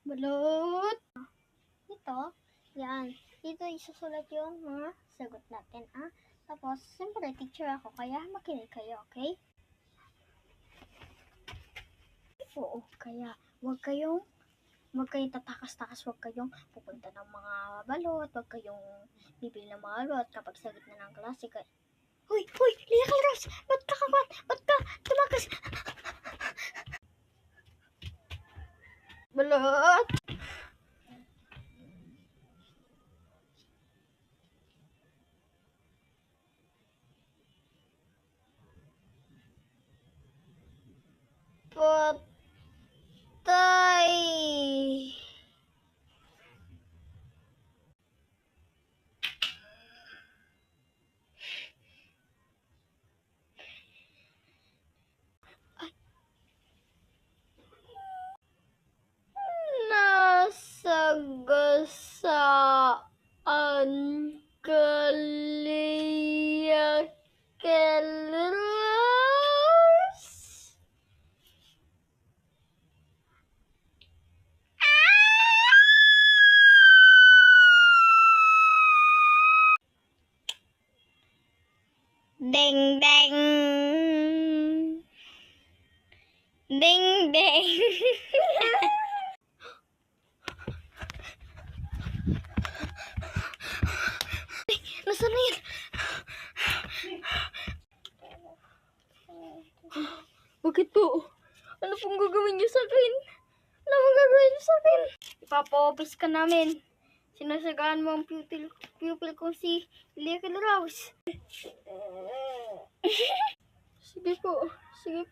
Balot. Ito, yan. Dito isusulat yung mga sagot natin, Tapos, siyempre, teacher ako, kaya makinig kayo, okay? Oo, kaya huwag kayong tatakas-takas, huwag kayong pupunta ng mga balot, huwag kayong bibili ng mga balot kapag sa gitna ng klase. Hoy, Lia Calros! Ba't ka tumakas? Balot! Patay! Nasagasaan ka, Lia Calros? Ding ding. Ding ding. Nasaan na yan? Bakit po? Ano pong gagawin niyo sa akin? Ano pong gagawin niyo sa akin? Ipapa-office ka namin. Sinasagaan mo ang pupil ko si Lia Calros. Sige po. Sino yung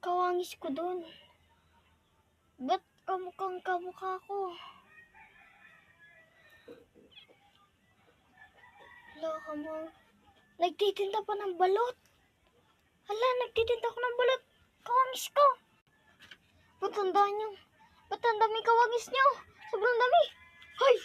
kawangis ko doon? Ba't kamukha ko? Loko mo. Nagtitinda pa ng balot. Hala, nagtitinda ko ng balot. Kawangis ko. Ba't ang daming kawangis niyo? Sobrang dami. Hoy!